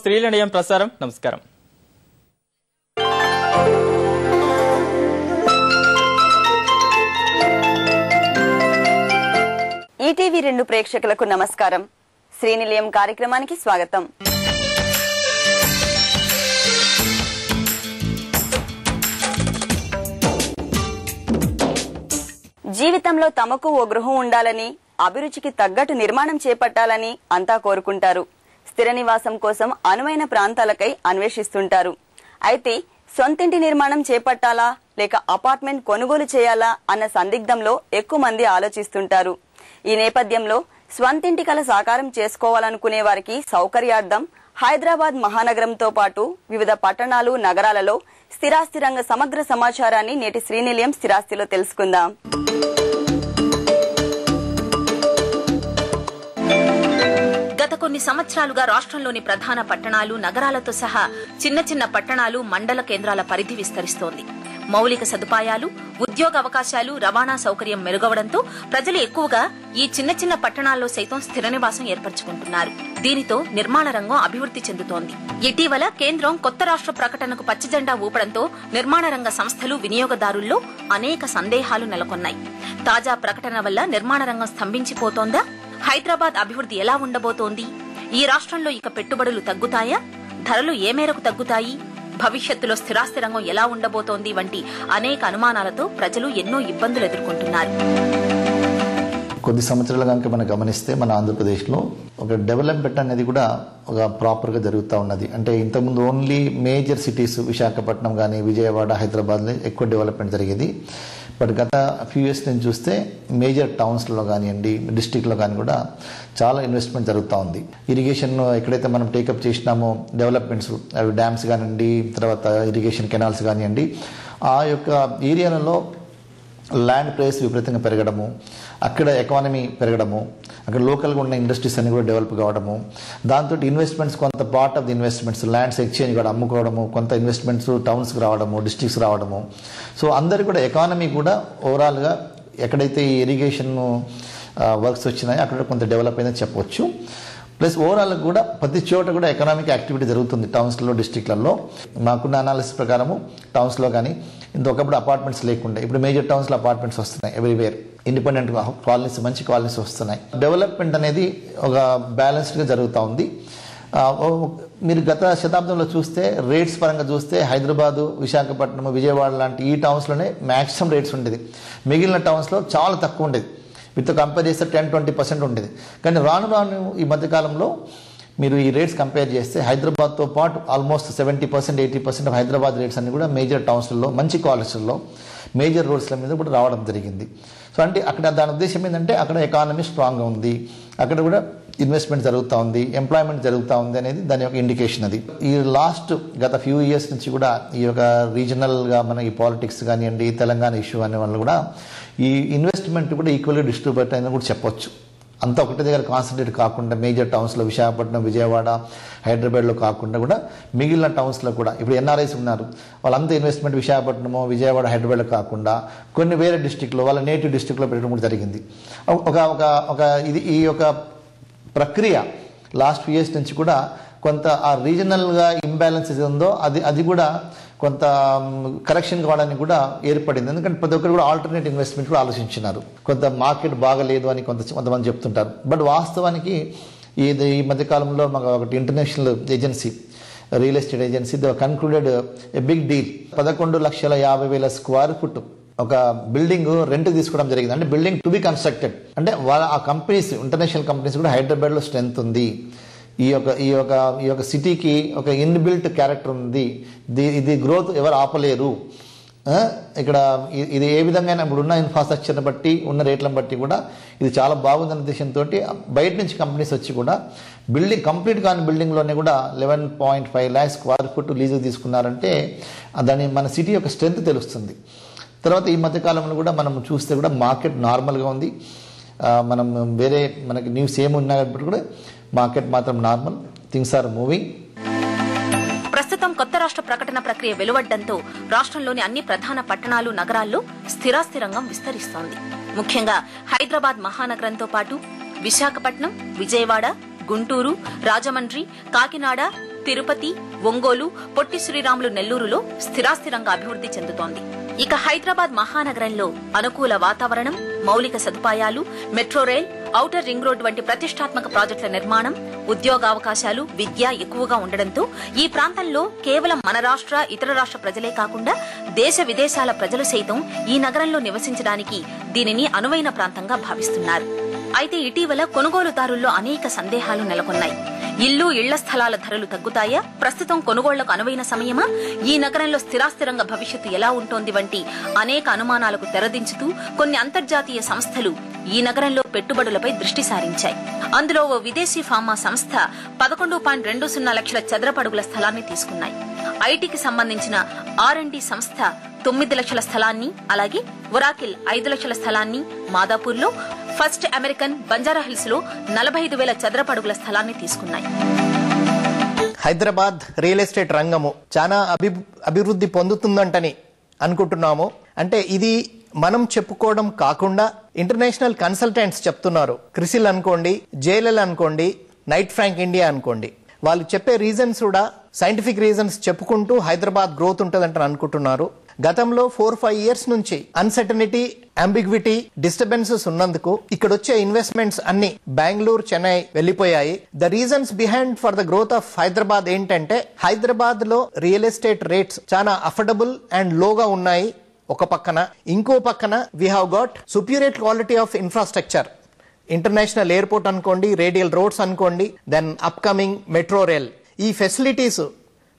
స్త్రీలనియం ప్రసారం. నమస్కారం. ఈటీవీ 2 ప్రేక్షకులకు నమస్కారం. శ్రీనిలయం కార్యక్రమానికి స్వాగతం. జీవితంలో తమకు ఓ గృహం ఉండాలని, అభిరుచికి తగ్గట్టు నిర్మాణం చేపట్టాలని అంతా కోరుకుంటారు. స్థిర నివాసం కోసం అనువైన ప్రాంతాలకై అన్వేషిస్తుంటారు. అయితే సొంతింటి నిర్మాణం చేపట్టాలా లేక అపార్ట్మెంట్ కొనుగోలు చేయాలా అన్న సందిగ్ధంలో ఎక్కువ మంది ఆలోచిస్తుంటారు. ఈ నేపథ్యంలో స్వంతింటి కల సాకారం చేసుకోవాలనుకునే వారికి సౌకర్యార్థం హైదరాబాద్ మహానగరంతో పాటు వివిధ పట్టణాలు, నగరాలలో స్థిరాస్తి రంగ సమగ్ర సమాచారాన్ని నేటి శ్రీనిలయం స్థిరాస్తిలో తెలుసుకుందాం. గత కొన్ని సంవత్సరాలుగా రాష్ట్రంలోని ప్రధాన పట్టణాలు, నగరాలతో సహా చిన్న చిన్న పట్టణాలు, మండల కేంద్రాల పరిధి విస్తరిస్తోంది. మౌలిక సదుపాయాలు, ఉద్యోగ అవకాశాలు, రవాణా సౌకర్యం మెరుగవడంతో ప్రజలు ఎక్కువగా ఈ చిన్న చిన్న పట్టణాల్లో సైతం స్థిర నివాసం ఏర్పరచుకుంటున్నారు. దీనితో నిర్మాణ రంగం అభివృద్ది చెందుతోంది. ఇటీవల కేంద్రం కొత్త రాష్ట్ర ప్రకటనకు పచ్చజెండా ఊపడంతో నిర్మాణ రంగ సంస్థలు, వినియోగదారుల్లో అనేక సందేహాలు నెలకొన్నాయి. తాజా ప్రకటన వల్ల నిర్మాణ రంగం స్తంభించిపోతోందా? హైదరాబాద్ అభివృద్ది ఎలా ఉండబోతోంది? ఈ రాష్ట్రంలో ఇక పెట్టుబడులు తగ్గుతాయా? ధరలు ఏ మేరకు తగ్గుతాయి? భవిష్యత్తులో స్థిరాస్తి రంగం ఎలా ఉండబోతోంది వంటి అనేక అనుమానాలతో ప్రజలు ఎన్నో ఇబ్బందులు ఎదుర్కొంటున్నారు. కొద్ది సంవత్సరాల కనుక మనం గమనిస్తే మన ఆంధ్రప్రదేశ్లో ఒక డెవలప్మెంట్ అనేది కూడా ఒక ప్రాపర్గా జరుగుతూ ఉన్నది. అంటే ఇంతకుముందు ఓన్లీ మేజర్ సిటీస్ విశాఖపట్నం కానీ, విజయవాడ, హైదరాబాద్లో ఎక్కువ డెవలప్మెంట్ జరిగేది. బట్ గత ఫ్యూ ఇయర్స్ నుంచి చూస్తే మేజర్ టౌన్స్లో కానివ్వండి, డిస్టిక్లో కానీ కూడా చాలా ఇన్వెస్ట్మెంట్ జరుగుతూ ఉంది. ఇరిగేషన్ ఎక్కడైతే మనం టేకప్ చేసినామో డెవలప్మెంట్స్, అవి డ్యామ్స్ కానివ్వండి, తర్వాత ఇరిగేషన్ కెనాల్స్ కానివ్వండి, ఆ యొక్క ఏరియాలలో ల్యాండ్ ప్రైస్ విపరీతంగా పెరగడము, అక్కడ ఎకానమీ పెరగడము, అక్కడ లోకల్గా ఉన్న ఇండస్ట్రీస్ అన్ని కూడా డెవలప్ కావడము, దాంతో ఇన్వెస్ట్మెంట్స్ కొంత part of the investments lands exchange కూడా అమ్ముకోవడము, కొంత ఇన్వెస్ట్మెంట్స్ టౌన్స్కి రావడము, డిస్ట్రిక్ట్స్ రావడము. సో అందరికీ కూడా ఎకానమీ కూడా ఓవరాల్గా ఎక్కడైతే ఈ ఇరిగేషన్ వర్క్స్ వచ్చినాయో అక్కడ కొంత డెవలప్ అయిందని చెప్పవచ్చు. ప్లస్ ఓవరాల్ కూడా ప్రతి చోట కూడా ఎకనామిక్ యాక్టివిటీ జరుగుతుంది టౌన్స్లో, డిస్ట్రిక్ట్లలో. మాకున్న అనాలిసిస్ ప్రకారము టౌన్స్లో కానీ ఇంకొకప్పుడు అపార్ట్మెంట్స్ లేకుండా ఇప్పుడు మేజర్ టౌన్స్లో అపార్ట్మెంట్స్ వస్తున్నాయి. ఎవ్రీవేర్ ఇండిపెండెంట్ కాలనీస్, మంచి కాలనీస్ వస్తున్నాయి. డెవలప్మెంట్ అనేది ఒక బ్యాలెన్స్డ్గా జరుగుతూ ఉంది. మీరు గత శతాబ్దంలో చూస్తే రేట్స్ పరంగా చూస్తే హైదరాబాదు, విశాఖపట్నం, విజయవాడ లాంటి ఈ టౌన్స్లోనే మ్యాక్సిమం రేట్స్ ఉండేది. మిగిలిన టౌన్స్లో చాలా తక్కువ ఉండేది. వీటితో కంపేర్ చేస్తే 10-20% ఉండేది. కానీ రాను రాను ఈ మధ్యకాలంలో మీరు ఈ రేట్స్ కంపేర్ చేస్తే హైదరాబాద్తో పాటు ఆల్మోస్ట్ 70%-80% ఆఫ్ హైదరాబాద్ రేట్స్ అన్ని కూడా మేజర్ టౌన్స్లలో, మంచి కాలేజెస్లో, మేజర్ రోడ్స్ల మీద కూడా రావడం జరిగింది. సో అంటే అక్కడ దాని ఉద్దేశం ఏంటంటే అక్కడ ఎకానమీ స్ట్రాంగ్గా ఉంది, అక్కడ కూడా ఇన్వెస్ట్మెంట్ జరుగుతూ ఉంది, ఎంప్లాయ్మెంట్ జరుగుతూ ఉంది అనేది దాని యొక్క ఇండికేషన్. అది ఈ గత ఫ్యూ ఇయర్స్ నుంచి కూడా ఈ యొక్క రీజనల్గా మన ఈ పాలిటిక్స్ కానివ్వండి, తెలంగాణ ఇష్యూ అనే వల్ల కూడా ఈ ఇన్వెస్ట్మెంట్ కూడా ఈక్వల్గా డిస్ట్రిబ్యూట్ అయిందని కూడా చెప్పొచ్చు. అంతా ఒకటి దగ్గర కాన్సన్ట్రేట్ కాకుండా మేజర్ టౌన్స్లో విశాఖపట్నం, విజయవాడ, హైదరాబాద్లో కాకుండా కూడా మిగిలిన టౌన్స్లో కూడా ఇప్పుడు ఎన్ఆర్ఐస్ ఉన్నారు, వాళ్ళంతా ఇన్వెస్ట్మెంట్ విశాఖపట్నమో, విజయవాడ, హైదరాబాద్లో కాకుండా కొన్ని వేరే డిస్టిక్లో, వాళ్ళ నేటివ్ డిస్టిక్లో పెట్టడం కూడా జరిగింది. ఈ యొక్క ప్రక్రియ లాస్ట్ ఫ్యూ ఇయర్స్ నుంచి కూడా కొంత ఆ రీజనల్గా ఇంబ్యాలెన్స్ ఏది ఉందో అది కూడా కొంత కరెక్షన్ కావడానికి కూడా ఏర్పడింది. ఎందుకంటే ప్రతి ఒక్కరు కూడా ఆల్టర్నేట్ ఇన్వెస్ట్మెంట్ కూడా ఆలోచించినారు. కొంత మార్కెట్ బాగలేదు అని కొంతమంది చెప్తుంటారు. బట్ వాస్తవానికి ఈ మధ్యకాలంలో మాకు ఒకటి international agency, real estate agency, they concluded a big deal. 11,50,000 square foot ఒక బిల్డింగ్ రెంట్ తీసుకోవడం జరిగింది. అంటే బిల్డింగ్ టు బి కన్స్ట్రక్టెడ్. అంటే ఆ కంపెనీస్, ఇంటర్నేషనల్ కంపెనీస్ కూడా హైదరాబాద్లో స్ట్రెంత్ ఉంది, ఈ యొక్క సిటీకి ఒక ఇన్బిల్ట్ క్యారెక్టర్ ఉంది, ఇది గ్రోత్ ఎవరు ఆపలేరు. ఇక్కడ ఇది ఏ విధంగా ఇప్పుడున్న ఇన్ఫ్రాస్ట్రక్చర్ని బట్టి, ఉన్న రేట్లను బట్టి కూడా ఇది చాలా బాగుందనే ఉద్దేశంతో బయట నుంచి కంపెనీస్ వచ్చి కూడా బిల్డింగ్ కంప్లీట్ కాని బిల్డింగ్లోనే కూడా 11.5 lakhs స్క్వేర్ ఫుట్ లీజు తీసుకున్నారంటే దాని మన సిటీ యొక్క స్ట్రెంత్ తెలుస్తుంది. తర్వాత ఈ మధ్యకాలంలో కూడా మనం చూస్తే కూడా మార్కెట్ నార్మల్గా ఉంది. మనం మనకి న్యూస్ ఏమున్నప్పుడు కూడా మార్కెట్ మాత్రం నార్మల్, థింగ్స్ ఆర్ మూవింగ్. ప్రస్తుతం కొత్త రాష్ట్ర ప్రకటన ప్రక్రియ వెలువడ్డంతో రాష్ట్రంలోని అన్ని ప్రధాన పట్టణాలు, నగరాల్లో స్థిరాస్తి రంగం విస్తరిస్తోంది. ముఖ్యంగా హైదరాబాద్ మహానగరంతో పాటు విశాఖపట్నం, విజయవాడ, గుంటూరు, రాజమండ్రి, కాకినాడ, తిరుపతి, ఒంగోలు, పొట్టి శ్రీరాములు నెల్లూరులో స్థిరాస్థిరంగా అభివృద్ది చెందుతోంది. ఇక హైదరాబాద్ మహానగరంలో అనుకూల వాతావరణం, మౌలిక సదుపాయాలు, metro rail, outer ring road వంటి ప్రతిష్టాత్మక ప్రాజెక్టుల నిర్మాణం, ఉద్యోగావకాశాలు, విద్య ఎక్కువగా ఉండడంతో ఈ ప్రాంతంలో కేవలం మన రాష్ట్ర, ఇతర రాష్ట్ర ప్రజలే కాకుండా దేశ విదేశాల ప్రజలు సైతం ఈ నగరంలో నివసించడానికి దీనిని అనువైన ప్రాంతంగా భావిస్తున్నారు. అయితే ఇటీవల కొనుగోలుదారుల్లో అనేక సందేహాలు నెలకొన్నాయి. ఇళ్ల స్థలాల ధరలు తగ్గుతాయా? ప్రస్తుతం కొనుగోళ్లకు అనువైన సమయమా? ఈ నగరంలో స్థిరాస్థిరంగా భవిష్యత్తు ఎలా ఉంటోంది వంటి అనేక అనుమానాలకు తెరదించుతూ కొన్ని అంతర్జాతీయ సంస్థలు ఈ నగరంలో పెట్టుబడులపై దృష్టి సారించాయి. అందులో ఓ విదేశీ ఫార్మా సంస్థ 11.20 లక్షల చదరపడుగుల స్థలాన్ని తీసుకున్నాయి. ఐటీకి సంబంధించిన R&D సంస్థ 9 లక్షల స్థలాన్ని, అలాగే ఒరాకిల్ 5 లక్షల స్థలాన్ని, మాదాపూర్లో ఫస్ట్ అమెరికన్ బంజారాహిల్స్ లో 45,000 చదరపడుగుల స్థలాన్ని తీసుకున్నాయి. హైదరాబాద్ రియల్ ఎస్టేట్ రంగము చాలా అభివృద్ధి పొందుతుందంటని అనుకుంటున్నాము. అంటే ఇది మనం చెప్పుకోవడం కాకుండా ఇంటర్నేషనల్ కన్సల్టెంట్స్ చెప్తున్నారు. క్రిసిల్ అనుకోండి, JLL అనుకోండి, నైట్ ఫ్రాంక్ ఇండియా అనుకోండి, వాళ్ళు చెప్పే రీజన్స్ కూడా సైంటిఫిక్ రీజన్స్ చెప్పుకుంటూ హైదరాబాద్ గ్రోత్ ఉంటుందంటని అనుకుంటున్నారు. గతంలో 4-5 ఇయర్స్ నుంచి అన్సర్టనిటీ, అంబిగ్విటీ, డిస్టర్బెన్సెస్ ఉన్నందుకు ఇక్కడ వచ్చే ఇన్వెస్ట్మెంట్స్ అన్ని బెంగళూరు, చెన్నై వెళ్లిపోయాయి. The reasons behind for the growth of Hyderabad ఏంటంటే హైదరాబాద్ లో రియల్ ఎస్టేట్ రేట్స్ చాలా అఫోర్డబుల్ అండ్ లోగా ఉన్నాయి ఒక పక్కన. ఇంకో పక్కన we have got superior quality of infrastructure. International airport అనుకోండి, రేడియల్ రోడ్స్ అనుకోండి, దెన్ అప్కమింగ్ మెట్రో రైల్. ఈ ఫెసిలిటీస్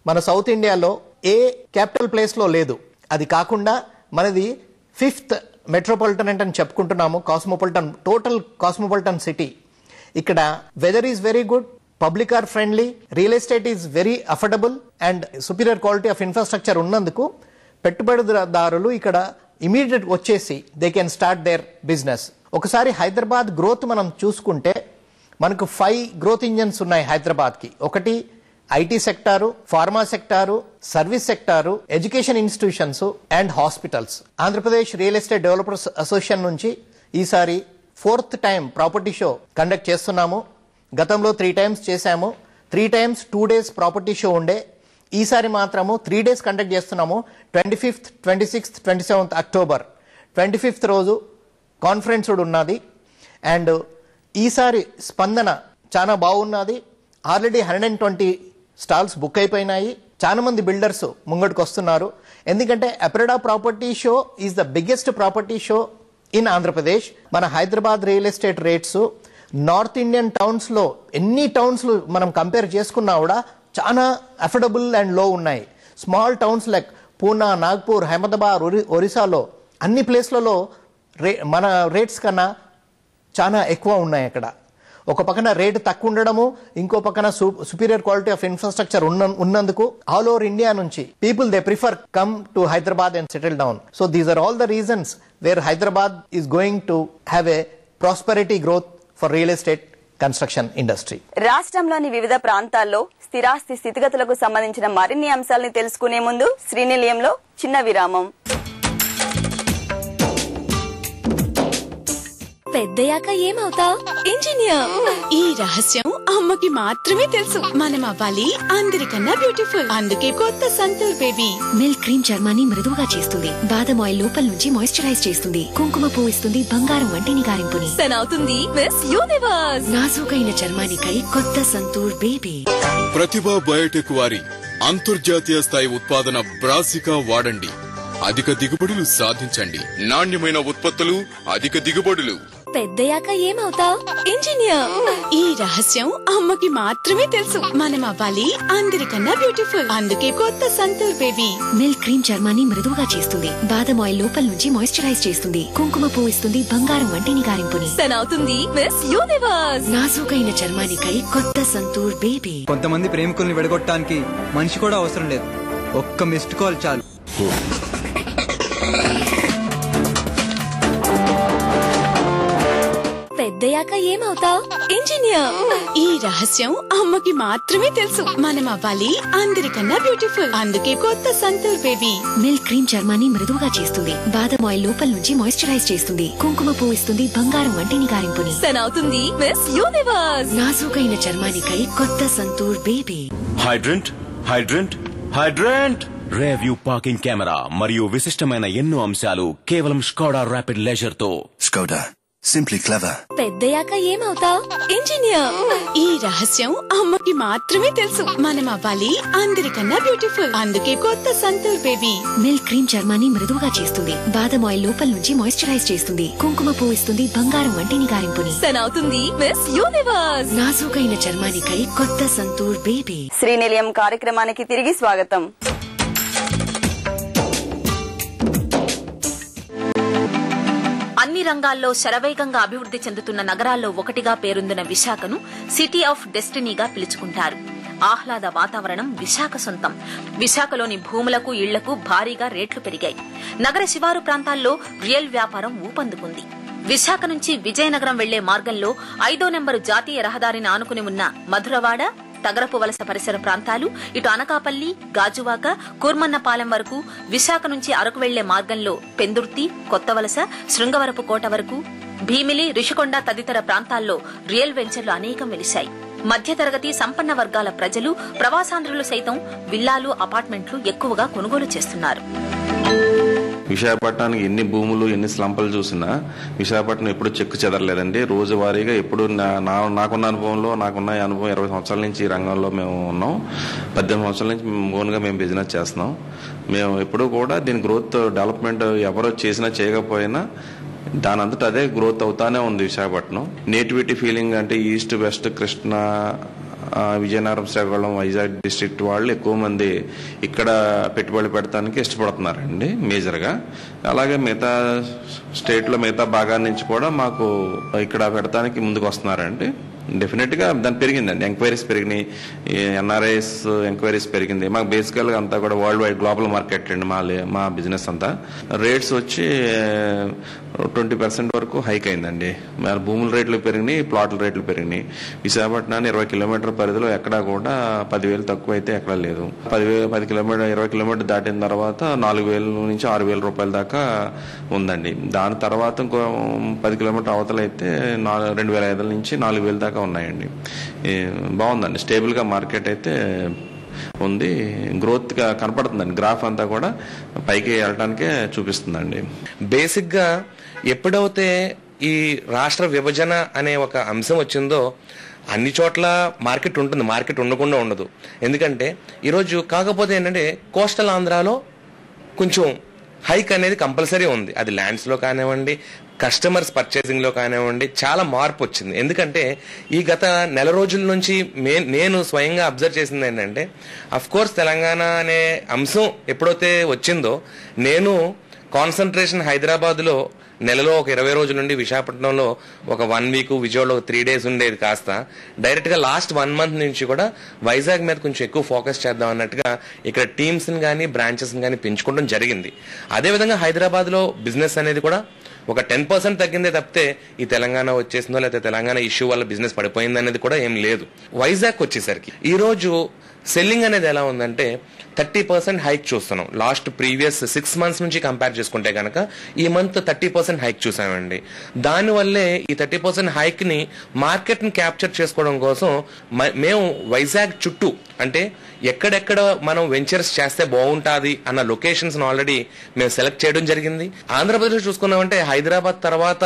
మన సౌత్ ఇండియాలో ఏ క్యాపిటల్ ప్లేస్ లో లేదు. అది కాకుండా మనది 5th మెట్రోపాలిటన్ అని చెప్పుకుంటున్నాము. Cosmopolitan, total cosmopolitan city. ఇక్కడ weather is very good, public are friendly, real estate is very affordable and superior quality of infrastructure ఉన్నందుకు పెట్టుబడిదారులు ఇక్కడ ఇమీడియట్ వచ్చేసి they can start their business. ఒకసారి హైదరాబాద్ గ్రోత్ మనం చూసుకుంటే మనకు 5 గ్రోత్ ఇంజన్స్ ఉన్నాయి హైదరాబాద్ కి. ఒకటి IT sector, pharma sector, service sector, education institutions and hospitals. Andhra Pradesh real estate developers association నుంచి ఈసారి 4th time property show conduct చేస్తున్నాము. గతంలో 3 times చేశాము. 3 times 2 days ప్రాపర్టీ షో ఉండే. ఈసారి మాత్రము 3 days కండక్ట్ చేస్తున్నాము. 25th, 26th, 27th October. 25th రోజు కాన్ఫరెన్స్ ఉన్నది. అండ్ ఈసారి స్పందన చాలా బాగున్నది. ఆల్రెడీ 120 స్టాల్స్ బుక్ అయిపోయినాయి. చాలా మంది బిల్డర్స్ ముంగడికి వస్తున్నారు. ఎందుకంటే APREDA property show is the biggest property show in Andhra Pradesh. మన Hyderabad real estate rates north Indian towns లో ఎన్ని టౌన్స్ మనం కంపేర్ చేసుకున్నా కూడా చాలా అఫోర్డబుల్ అండ్ లో ఉన్నాయి. Small towns like Poona, Nagpur, Ahmedabad, ఒరిస్సాలో అన్ని ప్లేస్లలో మన రేట్స్ కన్నా చాలా ఎక్కువ ఉన్నాయి. అక్కడ ఒక పక్కన రేటు తక్కువ ఉండడము, ఇంకో పక్కన సుపీరియర్ క్వాలిటీ ఆఫ్ ఇన్ఫ్రాస్ట్రక్చర్ ఉన్నందుకు ఆల్ ఓవర్ ఇండియా నుంచి people they prefer come to Hyderabad and settle down. So these are all the reasons where Hyderabad is going to have a prosperity growth for real estate construction industry. రాష్ట్రంలోని వివిధ ప్రాంతాల్లో స్థిరాస్తి స్థితిగతులకు సంబంధించిన మరిన్ని అంశాలను తెలుసుకునే ముందు శ్రీనిలయంలో చిన్న విరామం. పెద్దయాక ఏమవుతావ్? ఇంజనీర్. ఈ రహస్యం అమ్మకి మాత్రమే తెలుసు. మనం అవ్వాలి అందరికన్నా బ్యూటిఫుల్. అందుకే కొత్త సంతూర్ బేబీ మిల్క్ క్రీమ్ చర్మాన్ని మృదువుగా చేస్తుంది, బాదం ఆయిల్ లోపల నుంచి మాయిశ్చరైజ్ చేస్తుంది, కుంకుమ పువ్వు ఇస్తుంది బంగారం వంటి నిగారింపుని. అవుతుంది మిస్ యూనివర్స్. నాజూకైన చర్మానికై కొత్త సంతూర్ బేబీ. ప్రతిభా బయోటెక్ వారి అంతర్జాతీయ స్థాయి ఉత్పాదన బ్రాసికా వాడండి. అధిక దిగుబడులు సాధించండి. నాణ్యమైన ఉత్పత్తులు, అధిక దిగుబడులు. పెద్దయాక ఏమవుతావ్? ఇంజనీర్. ఈ రహస్యం అమ్మకి మాత్రమే తెలుసు. మనం అవ్వాలి అందరికన్నా బ్యూటిఫుల్. అందుకే కొత్త సంతూర్ బేబీ మిల్క్ క్రీమ్ చర్మాన్ని మృదువుగా చేస్తుంది, బాదం ఆయిల్ లోపల నుంచి మాయిశ్చరైజ్ చేస్తుంది, కుంకుమ పువ్వు ఇస్తుంది బంగారం వంటి నిగారింపుని. అవుతుంది మిస్ యూనివర్స్. నాజూకైన చర్మానికై కొత్త సంతూర్ బేబీ. కొంతమంది ప్రేమికుల్ని విడగొట్టడానికి మనిషి కూడా అవసరం లేదు, ఒక్క మిస్డ్ కాల్ చాలు. పెద్దయాక ఏమవుతావ్? ఇంజనీర్. ఈ రహస్యం అమ్మకి మాత్రమే తెలుసు. మనం అవ్వాలి అందరికన్నా బ్యూటిఫుల్. అందుకే కొత్త సంతూర్ బేబీ మిల్క్ క్రీమ్ చర్మాన్ని మృదువుగా చేస్తుంది, బాదం ఆయిల్ లోపల నుంచి మాయిశ్చరైజ్ చేస్తుంది, కుంకుమ పువ్వు ఇస్తుంది బంగారం వంటి నిగారింపుని. అవుతుంది మిస్ యూనివర్స్. నాజూకైన చర్మానికై కొత్త Santoor baby. Hydrant hydrant hydrant rear view parking camera మరియు విశిష్టమైన ఎన్నో అంశాలు కేవలం స్కోడా ర్యాపిడ్ లెజర్ తో. Skoda simply clever. పెద్దయ్యాక ఏమవుతావ్? ఇంజనీర్. ఈ రహస్యం అమ్మకి మాత్రమే తెలుసు. మనం అవ్వాలి అందరికన్నా బ్యూటిఫుల్. అందుకే కొత్త సంతూర్ బేబీ మిల్క్ క్రీమ్ చర్మాన్ని మృదువుగా చేస్తుంది, బాదం ఆయిల్ లోపల నుంచి మాయిశ్చరైజ్ చేస్తుంది, కుంకుమ పువ్వు ఇస్తుంది బంగారం వంటి నిగారింపుని. అవుతుంది మిస్ యూనివర్స్. నాజూకైన చర్మానికై కొత్త సంతూర్ బేబీ. శ్రీనిలయం కార్యక్రమానికి తిరిగి స్వాగతం. అన్ని రంగాల్లో శరవేగంగా అభివృద్ది చెందుతున్న నగరాల్లో ఒకటిగా పేరొందిన విశాఖను సిటీ ఆఫ్ డెస్టినీగా పిలుచుకుంటారు. ఆహ్లాద వాతావరణం విశాఖ సొంతం. విశాఖలోని భూములకు ఇళ్లకు భారీగా రేట్లు పెరిగాయి. నగర శివారు ప్రాంతాల్లో రియల్ వ్యాపారం ఊపందుకుంది. విశాఖ నుంచి విజయనగరం వెళ్లే మార్గంలో 5వ నెంబరు జాతీయ రహదారిని ఆనుకుని ఉన్న మధురవాడ, తగరపు వలస పరిసర ప్రాంతాలు, ఇటు అనకాపల్లి, గాజువాక, కూర్మన్నపాలెం వరకు, విశాఖ నుంచి అరకు వెళ్లే మార్గంలో పెందుర్తి, కొత్తవలస, శృంగవరపు కోట వరకు, భీమిలి, రిషికొండ తదితర ప్రాంతాల్లో రియల్ వెంచర్లు అనేకం వెలిశాయి. మధ్యతరగతి సంపన్న వర్గాల ప్రజలు, ప్రవాసాంధ్రులు సైతం విల్లాలు, అపార్ట్మెంట్లు ఎక్కువగా కొనుగోలు చేస్తున్నారు. విశాఖపట్నానికి ఎన్ని భూములు ఎన్ని స్లంపలు చూసినా విశాఖపట్నం ఎప్పుడు చెక్కు చెదరలేదండి. రోజువారీగా ఎప్పుడు నాకున్న అనుభవంలో నాకున్న అనుభవం 20 సంవత్సరాల నుంచి ఈ రంగంలో మేము ఉన్నాం. 18 సంవత్సరాల నుంచి ఓన్గా మేము బిజినెస్ చేస్తున్నాం. మేము ఎప్పుడు కూడా దీని గ్రోత్ డెవలప్మెంట్ ఎవరో చేసినా చేయకపోయినా దాని అంతటా అదే గ్రోత్ అవుతానే ఉంది విశాఖపట్నం. నేటివిటీ ఫీలింగ్ అంటే east west Krishna Vizianagaram Srikakulam Vizag district వాళ్ళు ఎక్కువ మంది ఇక్కడ పెట్టుబడి పెడతానికి ఇష్టపడుతున్నారండి మేజర్గా. అలాగే మిగతా స్టేట్లో మిగతా భాగాల నుంచి కూడా మాకు ఇక్కడ పెడతానికి ముందుకు వస్తున్నారండి. డెఫినెట్గా దాని పెరిగిందండి, ఎంక్వైరీస్ పెరిగినాయి, ఎన్ఆర్ఐస్ ఎంక్వైరీస్ పెరిగింది. మాకు బేసికల్గా అంతా కూడా వరల్డ్ వైడ్ గ్లోబల్ మార్కెట్ అండి మా బిజినెస్ అంతా. రేట్స్ వచ్చి 20% వరకు హైక్ అయిందండి. భూముల రేట్లు పెరిగినాయి, ప్లాట్ల రేట్లు పెరిగినాయి. విశాఖపట్నాన్ని 20 కిలోమీటర్ల పరిధిలో ఎక్కడా కూడా 10,000 తక్కువ అయితే ఎక్కడా లేదు. 20 కిలోమీటర్ దాటిన తర్వాత 4,000 నుంచి 6,000 రూపాయల దాకా ఉందండి. దాని తర్వాత ఇంకో 10 కిలోమీటర్ అవతల అయితే 2,500 నుంచి 4,000 దాకా ఉన్నాయండి. బాగుందండి, స్టేబుల్గా మార్కెట్ అయితే ఉంది. గ్రోత్ గా కనపడుతుందండి. గ్రాఫ్ అంతా కూడా పైకి వెళ్ళటానికే చూపిస్తుందండి. బేసిక్ గా ఎప్పుడైతే ఈ రాష్ట్ర విభజన అనే ఒక అంశం వచ్చిందో అన్ని చోట్ల మార్కెట్ ఉంటుంది, మార్కెట్ ఉండకుండా ఉండదు. ఎందుకంటే ఈరోజు కాకపోతే ఏంటంటే కోస్టల్ ఆంధ్రాలో కొంచెం హైక్ అనేది కంపల్సరీ ఉంది. అది ల్యాండ్స్లో కానివ్వండి, కస్టమర్స్ పర్చేసింగ్లో కానివ్వండి, చాలా మార్పు వచ్చింది. ఎందుకంటే ఈ గత నెల రోజుల నుంచి నేను స్వయంగా అబ్జర్వ్ చేసింది ఏంటంటే, అఫ్ కోర్స్ తెలంగాణ అనే అంశం ఎప్పుడైతే వచ్చిందో నేను కాన్సన్ట్రేషన్ హైదరాబాద్లో నెలలో ఒక 20 రోజుల నుండి విశాఖపట్నంలో ఒక 1 వీక్, విజయవాడలో 3 days ఉండేది కాస్త డైరెక్ట్గా లాస్ట్ 1 month నుంచి కూడా వైజాగ్ మీద కొంచెం ఎక్కువ ఫోకస్ చేద్దాం అన్నట్టుగా ఇక్కడ టీమ్స్ని కానీ బ్రాంచెస్ని కానీ పెంచుకోవడం జరిగింది. అదేవిధంగా హైదరాబాద్లో బిజినెస్ అనేది కూడా ఒక 10% తగ్గిందే తప్పితే ఈ తెలంగాణ వచ్చేసిందో లేకపోతే తెలంగాణ ఇష్యూ వల్ల బిజినెస్ పడిపోయింది అనేది కూడా ఏం లేదు. వైజాగ్ వచ్చేసరికి ఈరోజు సెల్లింగ్ అనేది ఎలా ఉందంటే 30% హైక్ చూస్తున్నాం. లాస్ట్ ప్రీవియస్ 6 months నుంచి కంపేర్ చేసుకుంటే కనుక ఈ మంత్ 30% హైక్ చూసామండి. దానివల్లే ఈ 30% హైక్ ని మార్కెట్ ని క్యాప్చర్ చేసుకోవడం కోసం మేము వైజాగ్ చుట్టూ అంటే ఎక్కడెక్కడ మనం వెంచర్స్ చేస్తే బాగుంటుంది అన్న లొకేషన్స్ ఆల్రెడీ మేము సెలెక్ట్ చేయడం జరిగింది. ఆంధ్రప్రదేశ్ చూసుకున్నామంటే హైదరాబాద్ తర్వాత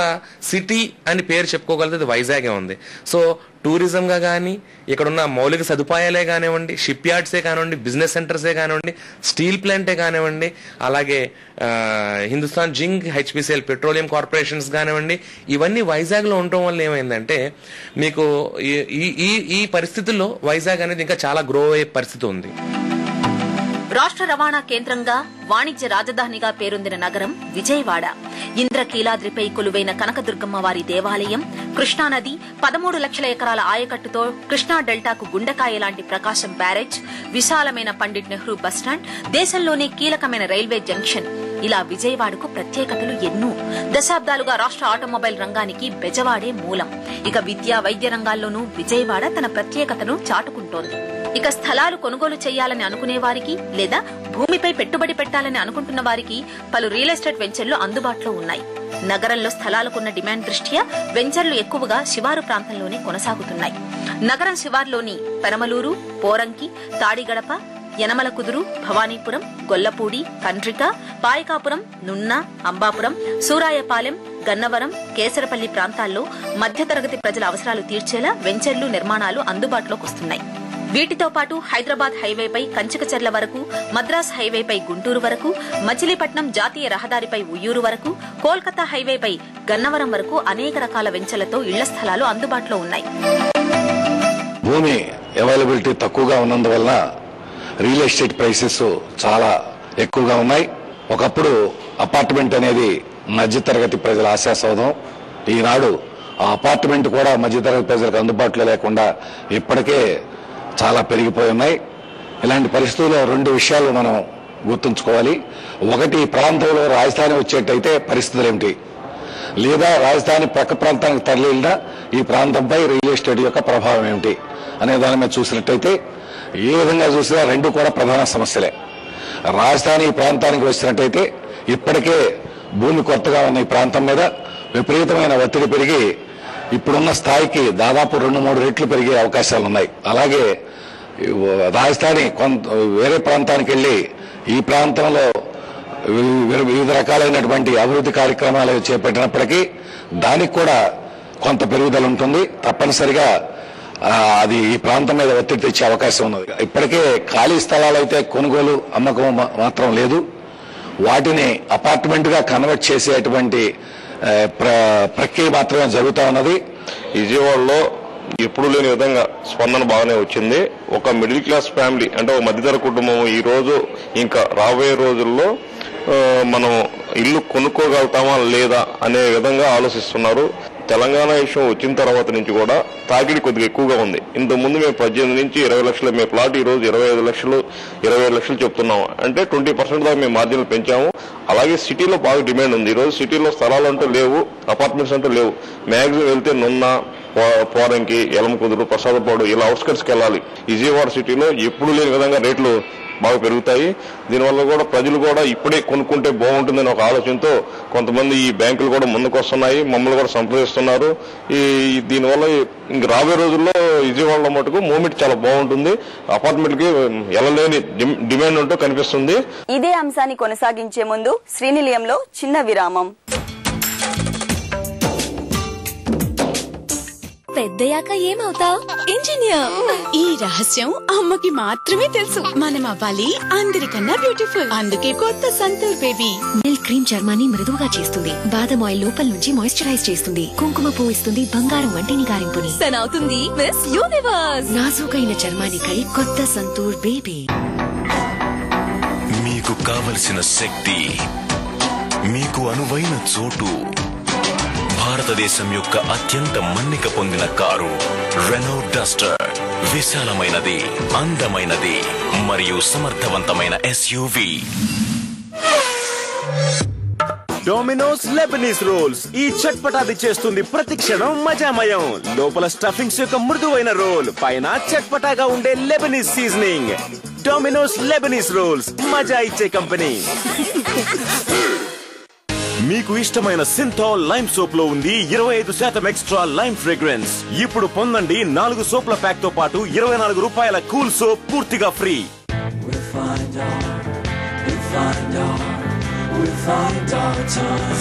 సిటీ అని పేరు చెప్పుకోగలిగితే వైజాగే ఉంది. సో టూరిజం గా కానీ ఇక్కడున్న మౌలిక సదుపాయాలే కానివ్వండి, షిప్ యార్డ్సే కానివ్వండి, బిజినెస్ సెంటర్సే కానివ్వండి, స్టీల్ ప్లాంటే కానివ్వండి, అలాగే Hindustan zinc, HPCL petroleum corporations కానివ్వండి, ఇవన్నీ వైజాగ్ లో ఉండటం వల్ల ఏమైందంటే మీకు ఈ పరిస్థితుల్లో వైజాగ్ అనేది ఇంకా చాలా గ్రో అయ్యే పరిస్థితి ఉంది. రాష్ట్ర రవాణా కేంద్రంగా వాణిజ్య రాజధానిగా పేరొందిన నగరం విజయవాడ. ఇంద్రకీలాద్రిపై కొలువైన కనకదుర్గమ్మ వారి దేవాలయం, కృష్ణానది, 13 లక్షల ఎకరాల ఆయకట్టుతో కృష్ణా డెల్టాకు గుండెకాయ లాంటి ప్రకాశం బ్యారేజ్, విశాలమైన పండిట్ నెహ్రూ బస్టాండ్, దేశంలోనే కీలకమైన రైల్వే జంక్షన్, ఇలా విజయవాడకు ప్రత్యేకతలు ఎన్నో. దశాబ్దాలుగా రాష్ట్ర ఆటోమొబైల్ రంగానికి బెజవాడే మూలం. ఇక విద్యా వైద్య రంగాల్లోనూ విజయవాడ తన ప్రత్యేకతను చాటుకుంటోంది. ఇక స్థలాలు కొనుగోలు చేయాలని అనుకునే వారికి లేదా భూమిపై పెట్టుబడి పెట్టాలని అనుకుంటున్న వారికి పలు రియల్ ఎస్టేట్ వెంచర్లు అందుబాటులో ఉన్నాయి. నగరంలో స్థలాలకున్న డిమాండ్ దృష్ట్యా వెంచర్లు ఎక్కువగా శివారు ప్రాంతంలోనే కొనసాగుతున్నాయి. నగరం శివార్లోని పెనమలూరు, పోరంకి, తాడిగడప, యనమల కుదురు, భవానీపురం, గొల్లపూడి, కండ్రిక, పాయకాపురం, నున్న, అంబాపురం, సూరాయపాలెం, గన్నవరం, కేసరపల్లి ప్రాంతాల్లో మధ్యతరగతి ప్రజల అవసరాలు తీర్చేలా వెంచర్లు, నిర్మాణాలు అందుబాటులోకి వస్తున్నాయి. వీటితో పాటు హైదరాబాద్ హైవేపై కంచికచర్ల వరకు, మద్రాస్ హైవేపై గుంటూరు వరకు, మచిలీపట్నం జాతీయ రహదారిపై ఉయ్యూరు వరకు, కోల్కతా హైవేపై గన్నవరం వరకు అనేక రకాల వెంచర్లతో ఇళ్ల స్థలాలు అందుబాటులో ఉన్నాయి. భూమి అవైలబిలిటీ తక్కువగా ఉన్నందువల్ల రియల్ ఎస్టేట్ ప్రైసెస్ చాలా ఎక్కువగా ఉన్నాయి. ఒకప్పుడు అపార్ట్మెంట్ అనేది మధ్యతరగతి ప్రజల ఆశాసౌధం. ఈనాడు ఆ అపార్ట్మెంట్ కూడా మధ్యతరగతి ప్రజలకు అందుబాటులో లేకుండా ఇప్పటికే చాలా పెరిగిపోయి ఉన్నాయి. ఇలాంటి పరిస్థితుల్లో 2 విషయాలు మనం గుర్తుంచుకోవాలి. ఒకటి, ఈ ప్రాంతంలో రాజధాని వచ్చేటైతే పరిస్థితులు ఏమిటి, లేదా రాజధాని పక్క ప్రాంతానికి తరలినా ఈ ప్రాంతంపై రియల్ ఎస్టేట్ యొక్క ప్రభావం ఏమిటి అనే దాని మీద చూసినట్టయితే ఏ విధంగా చూసినా 2 కూడా ప్రధాన సమస్యలే. రాజధాని ఈ ప్రాంతానికి వచ్చినట్టయితే ఇప్పటికే భూమి కొత్తగా ఉన్న ఈ ప్రాంతం మీద విపరీతమైన ఒత్తిడి పెరిగి ఇప్పుడున్న స్థాయికి దాదాపు 2-3 రెట్లు పెరిగే అవకాశాలు ఉన్నాయి. అలాగే రాజధాని వేరే ప్రాంతానికి వెళ్లి ఈ ప్రాంతంలో వివిధ రకాలైనటువంటి అభివృద్ధి కార్యక్రమాలు చేపట్టినప్పటికీ దానికి కూడా కొంత పెరుగుదల ఉంటుంది. తప్పనిసరిగా అది ఈ ప్రాంతం మీద ఒత్తిడి తెచ్చే అవకాశం ఉన్నది. ఇప్పటికే ఖాళీ స్థలాలు అయితే కొనుగోలు, అమ్మకం మాత్రం లేదు. వాటిని అపార్ట్మెంట్ గా కన్వర్ట్ చేసేటువంటి ప్రక్రియ మాత్రమే జరుగుతూ ఉన్నది. విజయవాడలో ఎప్పుడు లేని విధంగా స్పందన బాగానే వచ్చింది. ఒక మిడిల్ క్లాస్ ఫ్యామిలీ అంటే ఒక మధ్యతర కుటుంబం ఈ రోజు ఇంకా రాబోయే రోజుల్లో మనం ఇల్లు కొనుక్కోగలుగుతామా లేదా అనే విధంగా ఆలోచిస్తున్నారు. తెలంగాణ విషయం వచ్చిన తర్వాత నుంచి కూడా తాకిడి కొద్దిగా ఎక్కువగా ఉంది. ఇంతకుముందు మేము 18 నుంచి 20 లక్షలు మేము ప్లాట్ ఈ రోజు 25 లక్షలు 27 లక్షలు చెప్తున్నాము. అంటే 20% దాకా మేము మార్జిన్లు పెంచాము. అలాగే సిటీలో బాగా డిమాండ్ ఉంది. ఈ రోజు సిటీలో స్థలాలు అంటూ లేవు, అపార్ట్మెంట్స్ అంటూ లేవు. మ్యాక్సిమం వెళ్తే నున్న, పోరంకి, యలమకుదురు, ప్రసాదపాడు ఇలా అవుట్స్కట్స్కి వెళ్ళాలి. విజయవాడ సిటీలో ఎప్పుడు లేని విధంగా రేట్లు బాగా పెరుగుతాయి. దీనివల్ల కూడా ప్రజలు కూడా ఇప్పుడే కొనుక్కుంటే బాగుంటుందని ఒక ఆలోచనతో కొంతమంది ఈ బ్యాంకులు కూడా ముందుకు వస్తున్నాయి, మమ్మల్ని కూడా సంప్రదిస్తున్నారు. దీనివల్ల ఇంక రాబోయే రోజుల్లో విజయవాడలో మటుకు మూమెంట్ చాలా బాగుంటుంది. అపార్ట్మెంట్కి వెళ్ళలేని డిమాండ్ ఉంటూ కనిపిస్తుంది. ఇదే అంశాన్ని కొనసాగించే ముందు శ్రీనిలయంలో చిన్న విరామం. పెద్దయాక ఏమవుతావ్? ఇంజనీర్. ఈ రహస్యం అమ్మకి మాత్రమే తెలుసు. మనం అవ్వాలి అందరికన్నా బ్యూటిఫుల్. అందుకే కొత్త సంతూర్ బేబీ మిల్క్ క్రీమ్ చర్మాన్ని మృదువుగా చేస్తుంది, బాదం ఆయిల్ లోపల నుంచి మాయిశ్చరైజ్ చేస్తుంది, కుంకుమ పువ్వు ఇస్తుంది బంగారం వంటి నిగారింపుని. సనవుతుంది మిస్ యూనివర్స్. నాజూకైన చర్మానికై కొత్త సంతూర్ బేబీ. మీకు కావలసిన శక్తి, మీకు అనువైన చోటు, భారతదేశం యొక్క అత్యంత మన్నిక పొందిన కారు రెనో డస్టర్. విశాలమైనది, అందమైనది మరియు సమర్థవంతమైన ఎస్యూవీ. డొమినోస్ లెబనీస్ రోల్స్ ఈ చట్పటాది చేస్తుంది ప్రతి క్షణం మజామయం. లోపల స్టఫింగ్స్ యొక్క మృదువైన రోల్, పైన చట్పటాగా ఉండే Lebanese seasoning. Domino's Lebanese rolls, మజా ఇచ్చే కంపెనీ. మీకు ఇష్టమైన సింథాల్ లైమ్ సోప్ లో ఉంది 25% ఎక్స్ట్రా లైమ్ ఫ్రేగ్రెన్స్. ఇప్పుడు పొందండి 4 సోప్ల ప్యాక్ తో పాటు 24 రూపాయల కూల్ సోప్ పూర్తిగా free.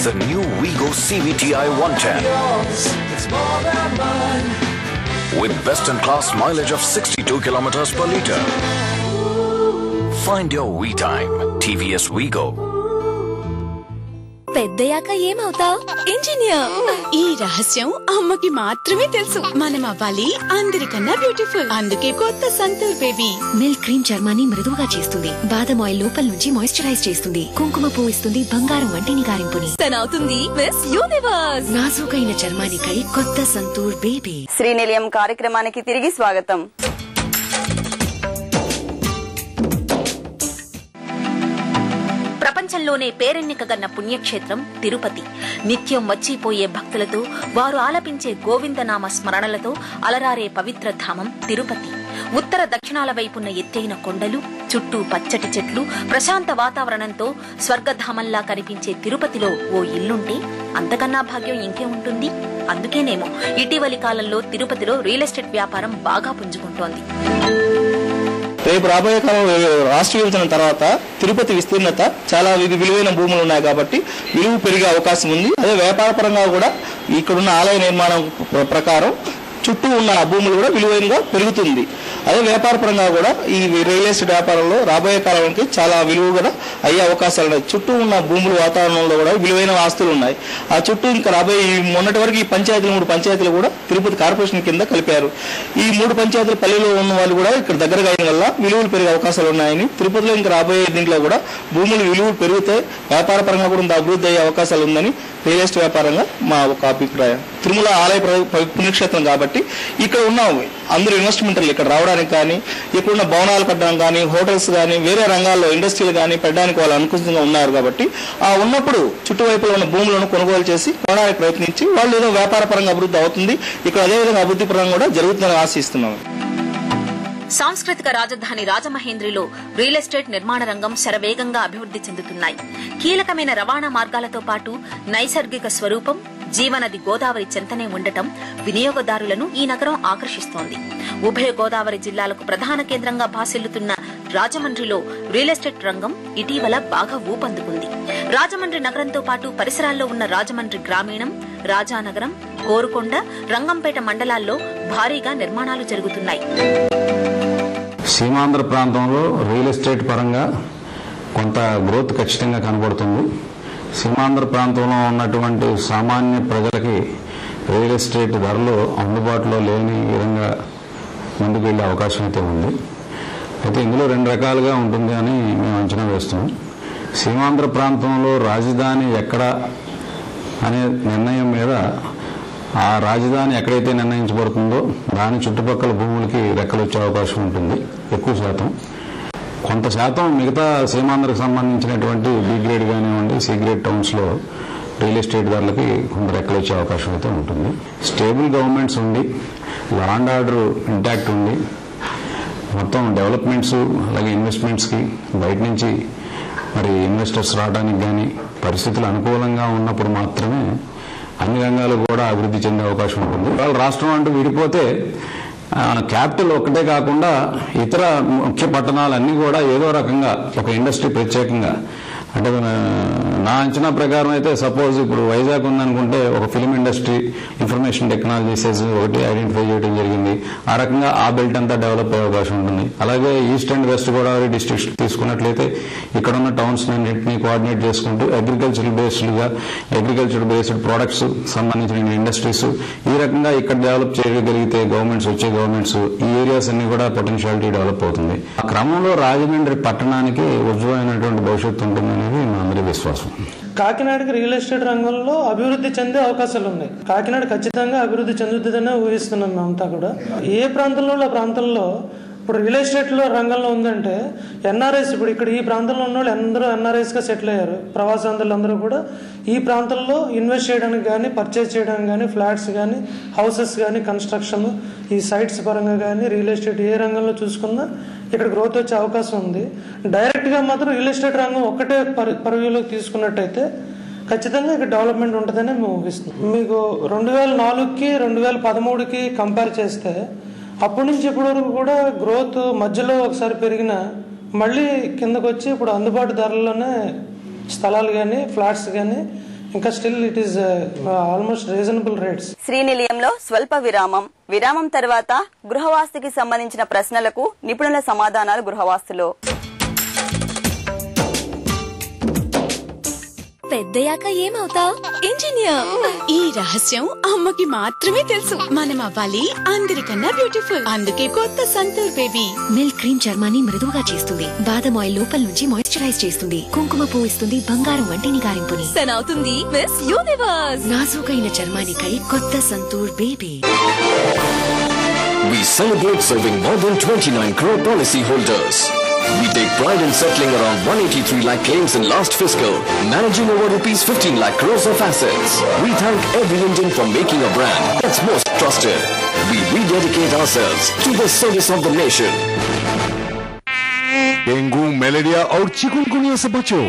The new Vigo CVTi 110 with best-in-class mileage of 62 kilometers per liter. Find your we time. TVS Vigo. పెద్దయాక ఏమవుతావ్? ఇంజనీర్. ఈ రహస్యం అమ్మకి మాత్రమే తెలుసు. మనం అవ్వాలి అందరికన్నా బ్యూటిఫుల్. అందుకే కొత్త సంతూర్ బేబీ మిల్క్ క్రీమ్ చర్మాన్ని మృదువుగా చేస్తుంది, బాదం ఆయిల్ లోపల నుంచి మాయిశ్చరైజ్ చేస్తుంది, కుంకుమ పువ్వు ఇస్తుంది బంగారం వంటి నిగారింపుని. సనవుతుంది మిస్ యూనివర్స్. నాజూకైన చర్మానికై కొత్త సంతూర్ బేబీ. శ్రీనిలయం కార్యక్రమానికి తిరిగి స్వాగతం. ప్రపంచంలోనే పేరెన్నికగన్న పుణ్యక్షేత్రం తిరుపతి. నిత్యం వచ్చిపోయే భక్తులతో, వారు ఆలపించే గోవిందనామ స్మరణలతో అలరారే పవిత్ర ధామం తిరుపతి. ఉత్తర దక్షిణాల వైపున్న ఎత్తైన కొండలు, చుట్టూ పచ్చటి చెట్లు, ప్రశాంత వాతావరణంతో స్వర్గధామంలా కనిపించే తిరుపతిలో ఓ ఇల్లుంటే అంతకన్నా భాగ్యం ఇంకే ఉంటుంది. అందుకేనేమో ఇటీవలి కాలంలో తిరుపతిలో రియల్ ఎస్టేట్ వ్యాపారం బాగా పుంజుకుంటోంది. రేపు రాబోయే కాలం రాష్ట్ర విభజన తర్వాత తిరుపతి విస్తీర్ణత చాలా విలువైన భూములు ఉన్నాయి కాబట్టి విలువ పెరిగే అవకాశం ఉంది. అదే వ్యాపార పరంగా కూడా ఇక్కడున్న ఆలయ నిర్మాణం ప్రకారం చుట్టూ ఉన్న భూములు కూడా విలువైనగా పెరుగుతుంది. అదే వ్యాపార పరంగా కూడా ఈ రియల్ ఎస్టేట్ వ్యాపారంలో రాబోయే కాలానికి చాలా విలువ కూడా అయ్యే అవకాశాలు ఉన్నాయి. చుట్టూ ఉన్న భూములు వాతావరణంలో కూడా విలువైన ఆస్తులు ఉన్నాయి. ఆ చుట్టూ ఇంకా రాబోయే మొన్నటి వరకు ఈ పంచాయతీలు 3 పంచాయతీలు కూడా తిరుపతి కార్పొరేషన్ కింద కలిపారు. ఈ 3 పంచాయతీల పల్లెలో ఉన్న వాళ్ళు కూడా ఇక్కడ దగ్గరగా అయిన వల్ల విలువలు పెరిగే అవకాశాలు ఉన్నాయని, తిరుపతిలో ఇంకా రాబోయే దీంట్లో కూడా భూములు విలువలు పెరిగితే వ్యాపార పరంగా కూడా అభివృద్ధి అయ్యే అవకాశాలు ఉందని రియల్ ఎస్టేట్ వ్యాపారంగా మా ఒక అభిప్రాయం. తిరుమల ఆలయ పుణ్యక్షేత్రం కాబట్టి ఇక్కడ ఉన్న అందరూ ఇన్వెస్ట్మెంట్లు ఇక్కడ రావడానికి కానీ, ఇక్కడ ఉన్న భవనాలు కట్టడం కానీ, హోటల్స్ కానీ, వేరే రంగాల్లో ఇండస్ట్రీలు కానీ పెట్టడానికి వాళ్ళు అనుకూలంగా ఉన్నారు కాబట్టి ఆ ఉన్నప్పుడు చుట్టువైపులో ఉన్న భూములను కొనుగోలు చేసి కొనడానికి ప్రయత్నించి వాళ్ళు ఏదో వ్యాపార పరంగా అభివృద్ధి అవుతుంది. ఇక్కడ అదేవిధంగా అభివృద్ధి పరంగా కూడా జరుగుతుందని ఆశిస్తున్నాము. సాంస్కృతిక రాజధాని రాజమహేంద్రిలో రియల్ ఎస్టేట్ నిర్మాణ రంగం శరవేగంగా అభివృద్ధి చెందుతున్నాయి. కీలకమైన రవాణా మార్గాలతో పాటు నైసర్గిక స్వరూపం జీవనది గోదావరి చెంతనే ఉండటం వినియోగదారులను ఈ నగరం ఆకర్షిస్తోంది. ఉభయ గోదావరి జిల్లాలకు ప్రధాన కేంద్రంగా భాసిల్లుతున్న రాజమండ్రిలో రియల్ ఎస్టేట్ రంగం ఇటీవల బాగా ఊపందుకుంది. రాజమండ్రి నగరంతో పాటు పరిసరాల్లో ఉన్న రాజమండ్రి గ్రామీణం, రాజానగరం, కోరుకొండ, రంగంపేట మండలాల్లో భారీగా నిర్మాణాలు జరుగుతున్నాయి. సీమాంధ్ర ప్రాంతంలో రియల్ ఎస్టేట్ పరంగా కొంత గ్రోత్ ఖచ్చితంగా కనబడుతుంది. సీమాంధ్ర ప్రాంతంలో ఉన్నటువంటి సామాన్య ప్రజలకి రియల్ ఎస్టేట్ ధరలు అందుబాటులో లేని విధంగా ముందుకు వెళ్లే అవకాశం అయితే ఉంది. అయితే ఇందులో 2 రకాలుగా ఉంటుంది అని మేము అంచనా వేస్తున్నాం. సీమాంధ్ర ప్రాంతంలో రాజధాని ఎక్కడ అనే నిర్ణయం మీద ఆ రాజధాని ఎక్కడైతే నిర్ణయించబడుతుందో దాని చుట్టుపక్కల భూములకి రెక్కలు వచ్చే అవకాశం ఉంటుంది ఎక్కువ శాతం. కొంత శాతం మిగతా సీమాంధ్రకు సంబంధించినటువంటి బి గ్రేడ్ కానివ్వండి, సి గ్రేడ్ టౌన్స్ లో రియల్ ఎస్టేట్ ధరలకి కొంత రెక్కలు వచ్చే అవకాశం అయితే ఉంటుంది. స్టేబుల్ గవర్నమెంట్స్ ఉండి, లా అండ్ ఆర్డర్ ఇంటాక్ట్ ఉంది, మొత్తం డెవలప్మెంట్స్ అలాగే ఇన్వెస్ట్మెంట్స్కి బయట నుంచి మరి ఇన్వెస్టర్స్ రావడానికి కానీ పరిస్థితులు అనుకూలంగా ఉన్నప్పుడు మాత్రమే అన్ని రంగాలు కూడా అభివృద్ధి చెందే అవకాశం ఉంటుంది. వాళ్ళ రాష్ట్రం అంటూ విడిపోతే క్యాపిటల్ ఒక్కటే కాకుండా ఇతర ముఖ్య పట్టణాలన్నీ కూడా ఏదో రకంగా ఒక ఇండస్ట్రీ ప్రత్యేకంగా అంటే నా అంచనా ప్రకారం అయితే సపోజ్ ఇప్పుడు వైజాగ్ ఉందనుకుంటే ఒక ఫిల్మ్ ఇండస్ట్రీ, ఇన్ఫర్మేషన్ టెక్నాలజీస్ ఒకటి ఐడెంటిఫై చేయడం జరిగింది. ఆ రకంగా ఆ బెల్ట్ అంతా డెవలప్ అయ్యే అవకాశం ఉంటుంది. అలాగే east and west Godavari districts తీసుకున్నట్లయితే ఇక్కడ ఉన్న టౌన్స్ అన్నింటినీ కోఆర్డినేట్ చేసుకుంటూ అగ్రికల్చర్ బేస్డ్ ప్రొడక్ట్స్ సంబంధించిన ఇండస్ట్రీస్ ఈ రకంగా ఇక్కడ డెవలప్ చేయగలిగితే వచ్చే గవర్నమెంట్స్ ఈ ఏరియాస్ అన్ని కూడా పొటెన్షియాలిటీ డెవలప్ అవుతుంది. ఆ క్రమంలో రాజమండ్రి పట్టణానికి ఉజ్వలమైనటువంటి భవిష్యత్తు ఉంటుందనేది మా అందరి విశ్వాసం. కాకినాడకి రియల్ ఎస్టేట్ రంగంలో అభివృద్ధి చెందే అవకాశాలు ఉన్నాయి. కాకినాడ ఖచ్చితంగా అభివృద్ధి చెందుతుందనే ఊహిస్తున్నాం మేమంతా కూడా. ఏ ప్రాంతంలో ఆ ప్రాంతంలో ఇప్పుడు రియల్ ఎస్టేట్ లో రంగంలో ఉందంటే ఎన్ఆర్ఐస్, ఇప్పుడు ఇక్కడ ఈ ప్రాంతంలో ఉన్న వాళ్ళు అందరూ ఎన్ఆర్ఐస్ గా సెటిల్ అయ్యారు. ప్రవాసాంధ్రులు అందరూ కూడా ఈ ప్రాంతంలో ఇన్వెస్ట్ చేయడానికి కానీ, పర్చేజ్ చేయడానికి కానీ, ఫ్లాట్స్ కానీ, హౌసెస్ కానీ, కన్స్ట్రక్షన్, ఈ సైట్స్ పరంగా కానీ రియల్ ఎస్టేట్ ఏ రంగంలో చూసుకున్నా ఇక్కడ గ్రోత్ వచ్చే అవకాశం ఉంది. డైరెక్ట్ గా మాత్రం రియల్ ఎస్టేట్ రంగం ఒక్కటే పరివ్యూలోకి తీసుకున్నట్టయితే ఖచ్చితంగా ఇక్కడ డెవలప్మెంట్ ఉంటుందని మేము ఊహిస్తున్నాం. మీకు 2004కి 2013కి కంపేర్ చేస్తే అప్పటి నుంచి ఇప్పటి వరకు కూడా గ్రోత్ మధ్యలో ఒకసారి పెరిగిన మళ్ళీ కిందకు వచ్చి ఇప్పుడు అందుబాటు ధరల్లోనే స్థలాలు కానీ, ఫ్లాట్స్ కానీ ఇంకా still it is almost reasonable rates. శ్రీనిలయంలో స్వల్ప విరామం తర్వాత గృహవాస్తుకి సంబంధించిన ప్రశ్నలకు నిపుణుల సమాధానాలు గృహవాస్తులో. పెద్దయాక ఏమవుతావ్? ఇంజనీర్. ఈ రహస్యం అమ్మకి మాత్రమే తెలుసు. మనం అవ్వాలి అందరికన్నా బ్యూటిఫుల్. అందుకే కొత్త సంతూర్ బేబీ మిల్క్ క్రీమ్ చర్మాన్ని మృదువుగా చేస్తుంది, బాదం ఆయిల్ లోపల నుంచి మాయిశ్చరైజ్ చేస్తుంది, కుంకుమ పువ్వు ఇస్తుంది బంగారం వంటి నిగారింపుని. అవుతుంది మిస్ యూనివర్స్. నాజూకైన చర్మానికై కొత్త Santoor baby. We celebrate serving more than 29 crore policy holders. We take pride in settling around 183 lakh claims in last fiscal, managing over rupees 15 lakh crores of assets. We thank every Indian for making a brand that's most trusted. we rededicate ourselves to the service of the nation. Dengue, malaria और chikungunya से बचो।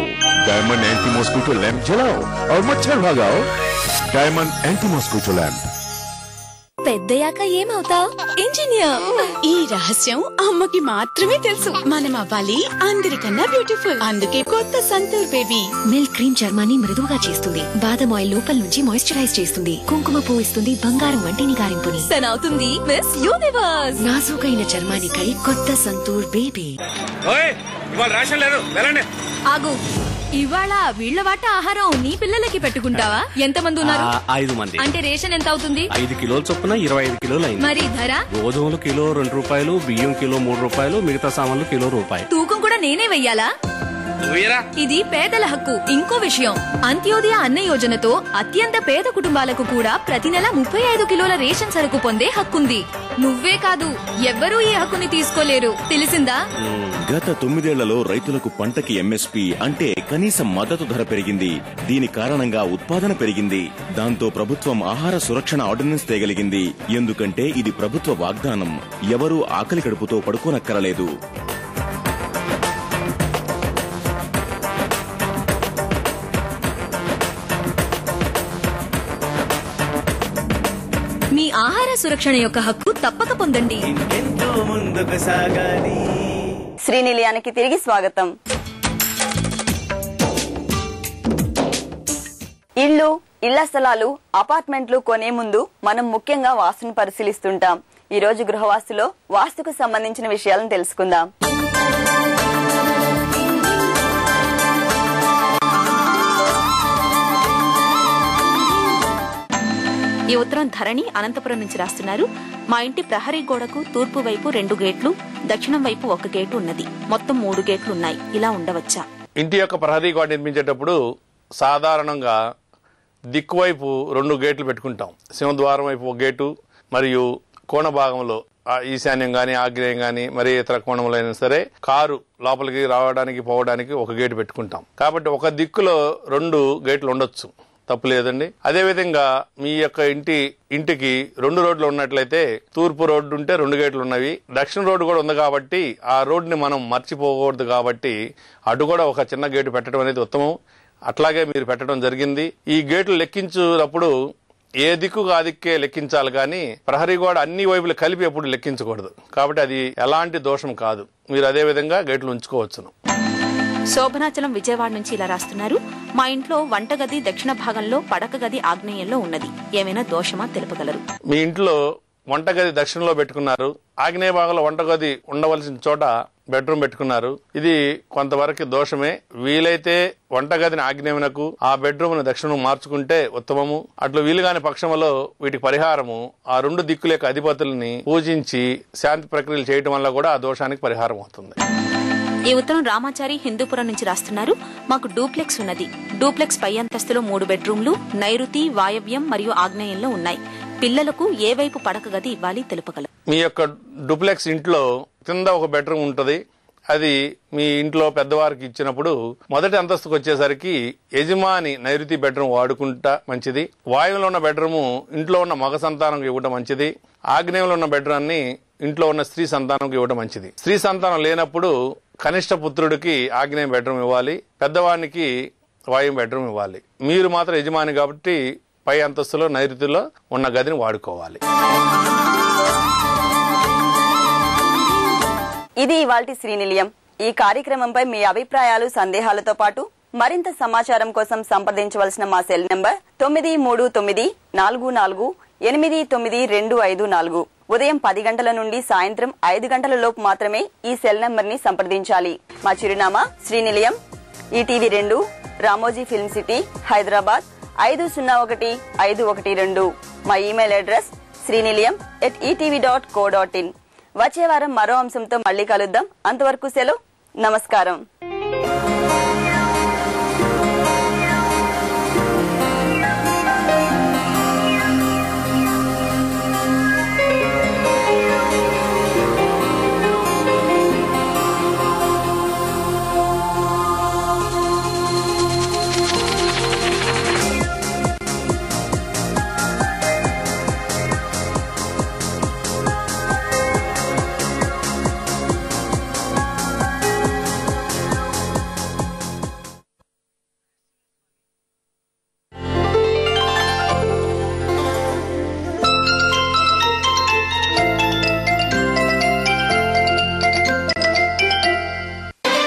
Diamond anti mosquito lamp जलाओ और मच्छर भगाओ। Diamond anti mosquito lamp. పెద్దయ్యాక ఏమవుతావు? Engineer. ఈ రహస్యం అమ్మకి మాత్రమే తెలుసు. మనం అవ్వాలి అందరికన్నా బ్యూటిఫుల్. అందుకే కొత్త సంతూర్ బేబీ మిల్క్ క్రీమ్ చర్మాన్ని మృదువుగా చేస్తుంది. బాదం ఆయిల్ లోపల నుంచి మాయిశ్చరైజ్ చేస్తుంది. కుంకుమ పువ్వు ఇస్తుంది బంగారం వంటి నిగారింపుని. అవుతుంది మిస్ యూనివర్స్. నాజూకైన చర్మానికై కొత్త సంతూర్ బేబీ. ఆగు. ఇవాళ వీళ్ల వాట ఆహారం నీ పిల్లలకి పెట్టుకుంటావా? ఎంతమంది ఉన్నారు? 5 మంది. అంటే రేషన్ ఎంత అవుతుంది? 5 కిలోల చొప్పున 25 కిలోలు అయింది. మరి ధర? గోధుమలు కిలో 2 రూపాయలు, బియ్యం కిలో 3 రూపాయలు, మిగతా సామాన్లు కిలో రూపాయి. తూకం కూడా నేనే వెయ్యాలా? ఇది పేదల హక్కు. ఇంకో విషయం, అంత్యోదయ అన్న యోజనతో అత్యంత పేద కుటుంబాలకు కూడా ప్రతి నెల 35 కిలోల రేషన్ సరుకు పొందే హక్కుంది. నువ్వే కాదు, ఎవ్వరూ ఈ హక్కుని తీసుకోలేరు. తెలిసిందా? గత 9 ఏళ్లలో రైతులకు పంటకి ఎంఎస్పీ అంటే కనీస మద్దతు ధర పెరిగింది. దీని కారణంగా ఉత్పాదన పెరిగింది. దాంతో ప్రభుత్వం ఆహార సురక్షణ ఆర్డినెన్స్ తేగలిగింది. ఎందుకంటే ఇది ప్రభుత్వ వాగ్దానం. ఎవరూ ఆకలి కడుపుతో పడుకోనక్కరలేదు. మీ ఆహార సురక్షణ యొక్క హక్కు తప్పక పొందండి. శ్రీనిలయానికి తిరిగి స్వాగతం. ఇళ్ల స్థలాలు, అపార్ట్మెంట్లు కొనే ముందు మనం ముఖ్యంగా వాస్తును పరిశీలిస్తుంటాం. ఈ రోజు గృహవాస్తులో వాస్తుకు సంబంధించిన విషయాలను తెలుసుకుందాం. ఈ ఉత్తరం ధరణి అనంతపురం నుంచి రాస్తున్నారు. మా ఇంటి ప్రహరీ గోడకు తూర్పు వైపు 2 గేట్లు, దక్షిణం వైపు 1 గేటు ఉన్నది. మొత్తం 3 గేట్లు ఉన్నాయి. ఇలా ఉండవచ్చా? ఇంటి యొక్క ప్రహరీ గోడ నిర్మించేటప్పుడు సాధారణంగా దిక్కువైపు 2 గేట్లు పెట్టుకుంటాం. సింహద్వారం వైపు 1 గేటు మరియు కోణ భాగంలో ఈశాన్యం గాని, ఆగ్నేయం గాని, మరి ఇతర కోణంలో అయినా సరే కారు లోపలికి రావడానికి పోవడానికి 1 గేటు పెట్టుకుంటాం. కాబట్టి ఒక దిక్కులో 2 గేట్లు ఉండొచ్చు, తప్పు లేదండి. అదేవిధంగా మీ యొక్క ఇంటికి 2 రోడ్లు ఉన్నట్లయితే తూర్పు రోడ్డు ఉంటే 2 గేట్లు ఉన్నవి, దక్షిణ రోడ్డు కూడా ఉంది కాబట్టి ఆ రోడ్డుని మనం మర్చిపోకూడదు. కాబట్టి అటు కూడా ఒక చిన్న గేటు పెట్టడం అనేది ఉత్తమం. అట్లాగే మీరు పెట్టడం జరిగింది. ఈ గేట్లు లెక్కించినప్పుడు ఏ దిక్కుకు ఆ దిక్కే లెక్కించాలి కానీ ప్రహరీ గోడ అన్ని వైపులు కలిపి ఎప్పుడు లెక్కించకూడదు. కాబట్టి అది ఎలాంటి దోషం కాదు. మీరు అదే విధంగా గేట్లు ఉంచుకోవచ్చును. శోభనాచలం విజయవాడ నుంచి ఇలా రాస్తున్నారు. మా ఇంట్లో వంటగది దక్షిణ భాగంలో, పడక గది ఆగ్నేయంలో ఉన్నది. ఏమైనా దోషమా తెలుపగలరు? మీ ఇంట్లో వంటగది దక్షిణంలో పెట్టుకున్నారు, ఆగ్నేయ భాగంలో వంటగది ఉండవలసిన చోట బెడ్రూమ్ పెట్టుకున్నారు. ఇది కొంతవరకు దోషమే. వీలైతే వంటగదిని ఆగ్నేయమునకు, ఆ బెడ్రూమ్ ను దక్షిణం మార్చుకుంటే ఉత్తమము. అట్లు వీలుగాని పక్షంలో వీటికి పరిహారము ఆ 2 దిక్కుల యొక్క అధిపతుల్ని పూజించి శాంతి ప్రక్రియలు చేయటం వల్ల కూడా ఆ దోషానికి పరిహారం అవుతుంది. ఈ ఉత్తరం రామాచారి హిందూపురం నుంచి రాస్తున్నారు. మాకు డూప్లెక్స్ ఉన్నది. డూప్లెక్స్ పై అంతస్తులో 3 బెడ్రూమ్లు నైరుతి, వాయవ్యం మరియు ఆగ్నేయంలో ఉన్నాయి. పిల్లలకు ఏ వైపు పడక గది ఇవ్వాలి తెలుపగలరు? మీ యొక్క డూప్లెక్స్ ఇంట్లో కింద 1 బెడ్రూమ్ ఉంటది. అది మీ ఇంట్లో పెద్దవారికి ఇచ్చినప్పుడు మొదటి అంతస్తుకు వచ్చేసరికి యజమాని నైరుతి బెడ్రూమ్ వాడుకుంటా మంచిది. వాయువులో ఉన్న బెడ్రూమ్ ఇంట్లో ఉన్న మగ సంతానం ఇవ్వడం మంచిది. ఆగ్నేయంలో ఉన్న బెడ్రూమ్ని ఇంట్లో ఉన్న స్త్రీ సంతానం ఇవ్వడం మంచిది. స్త్రీ సంతానం లేనప్పుడు కనిష్ట పుత్రుడికి ఆగ్నేయ బెడ్రూమ్ ఇవ్వాలి, పెద్దవానికి వాయు బెడ్రూమ్ ఇవ్వాలి. మీరు మాత్రం యజమాని కాబట్టి పై అంతస్తులో నైరుతిలో ఉన్న గదిని వాడుకోవాలి. ఇది ఇవాల్టి శ్రీనిలయం. ఈ కార్యక్రమంపై మీ అభిప్రాయాలు, సందేహాలతో పాటు మరింత సమాచారం కోసం సంప్రదించవలసిన మా సెల్ నంబర్ 933944892554. ఉదయం 10 గంటల నుండి సాయంత్రం 5 గంటల లోపు మాత్రమే ఈ సెల్ నంబర్ ని సంప్రదించాలి. మా చిరునామా శ్రీనిలయం, ఈటీవీ 2, రామోజీ ఫిల్మ్ సిటీ, హైదరాబాద్ 501512. మా ఇమెయిల్ అడ్రస్ srinilayam@etv.co.in. వచ్చే వారం మరో అంశంతో మళ్ళీ కలుద్దాం. అంతవరకు సెలవు. నమస్కారం.